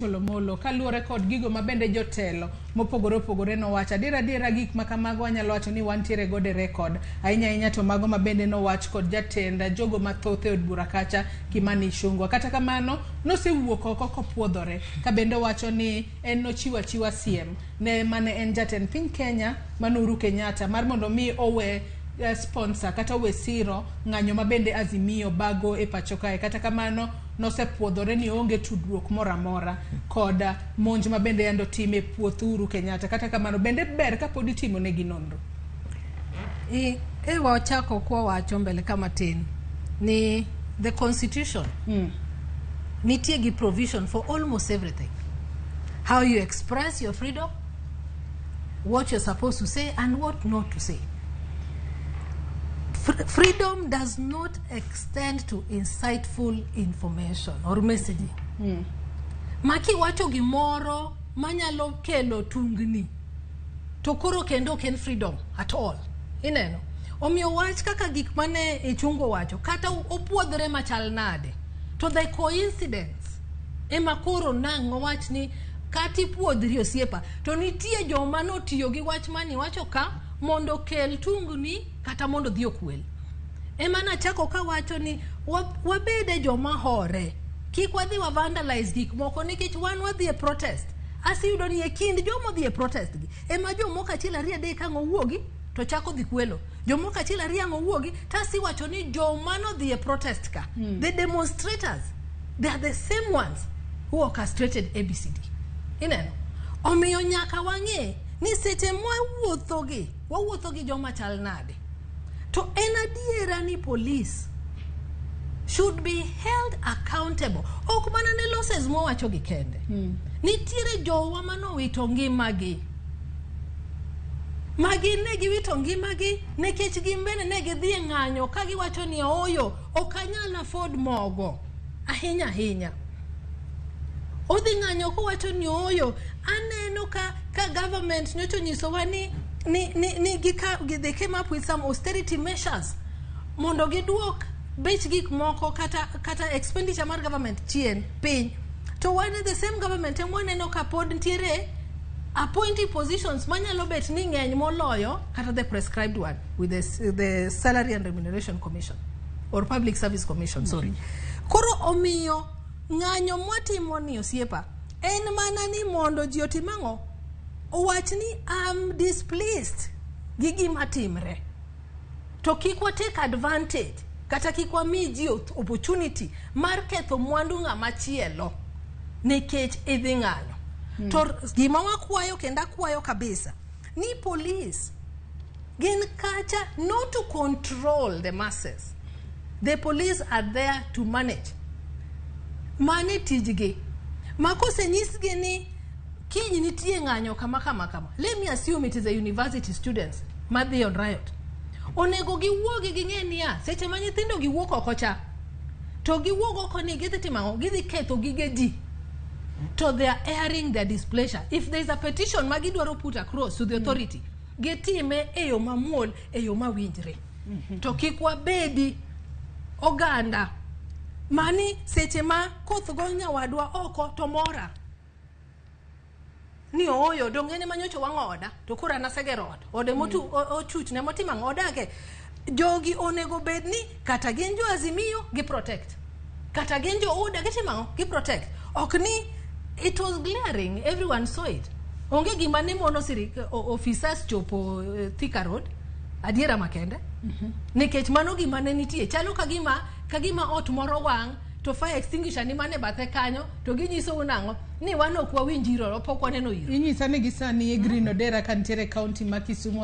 Omollo kaluore kod gigo mabende jotelo mopogore opogore no wacho adira gik makamago anyalo wacho ni wantiere gode record ahinya to mago mabende no wach kod jatenda jogo mathoth e od bura kacha Kimani Ichung'wah. Kata kamano nosewuok oko kopuodhore ka bende wacho ni en nochiwa siem ne mane en jatend piny Kenya Uhuru Kenyatta mar mondo mi owe sponsor kata owe siro ng'anyo mabende Azimio bago e pacho kae. Kata kamano nosepuodhore ni onge tudruok moramora kod monj mabende yando time puoth Uhuru Kenyatta. Kata kamano bende ber kapod itimo negi nonro. Wachako kwa wacho mbele kama tin ni the constitution nitie gi provision for almost everything. How you express your freedom, what you're supposed to say and what not to say. Freedom does not extend to insightful information or messaging. Maki wacho gimoro manyalo kelo tungni to koro kendo ken freedom at all. Ineno. Omiyo wach kaka gik mane Ichung'wah wacho kata opuodhore machal nade. To the coincidence ema koro nang'o wach ni kati puodhri osiepa to nitie joma notiyo gi wach mani wacho ka mondo kel tungni kata mondo dhi okwel. Ema nachako ka wacho ni wabede joma hore kik wadhi wa vandalize gik moko nikech wan wadhi e protest. Asiyudo ni e kind joma dhi e protest gi ema jomoko achiel ariyo adek ka owuogi to chako dhi kwelo. Jomoko achiel ariyo owuogi tasi wacho ni joma no dhi e protest ka the demonstrators, they are the same ones who orchestrated ABCD. Ineno. Omiyo nyaka wang'e ni seche wawuotho gi joma chal nade. To en adiera ni police should be held accountable. Ok mana ne losses mo wacho gi kende. Nitiere jowa manowito ngimagi. Magi ne giwito ngimagi nekech gimbene ne gidhi e ng'anyo ka giwacho ni oyo okanyal afford mogo ahinya. Odhi ng'anyo ko wacho ni oyo aneno ka government nyocho nyisowa ni they came up with some austerity measures mondo giduok bech gik moko kata expenditure mar government chien piny. To one the same government waneno ka pod ntiere appointing positions manyalo bet ni ng'eny moloyo kata the prescribed one with the Salary and Remuneration Commission or Public Service Commission, sorry. Koro omiyo ng'anyo mwatimo ni osiepa en mana ni mondo ji otimang'o owach ni I'm displeased gi gima timre. To kik wa take advantage kata kik wa mi ji opportunity mar ketho mwandu ng'ama chielo nikech idhi ng'anyo. To gima wakwayo kenda kwayo kabisa ni police gin kacha not to control the masses. The police are there to manage. Mane tijgi. Makose nyisgi ni kiny nitie ng'anyo kama. Let me assume it is a university students madhi on riot. Onego giwuogi ging'e niya seche ma nyithindo giwuok oko cha to giwuok oko ni gidhi timang'o gidhi ketho gige ji. To they are airing their displeasure. If there is a petition magidwaro put across to the authority, getime e yo mamuol e yo mawinjre. To kik wabedi oganda mani seche ma koth go nyawadwa oko to mora ni oyo dongene manyocho wang'oda to kura nasegero ode motu ochuch ne motima ng'oda ke jogi onego bedni kata gin jo Azimio gi protect kata gin jo oda gitimango gi protect. Ok ni it was glaring, everyone saw it. Onge gima ni mono officers chopo Thika Road adiera makende nikech mano gima ne nitie chalo kagima ot moro wang' to fire extinguisher ni mane bathe kanyo to ginyiso unang'o ni wan ok wawinjiro pok waneno iro. Inyisa ni gisani e Green Odera kantiere county ma Kisumu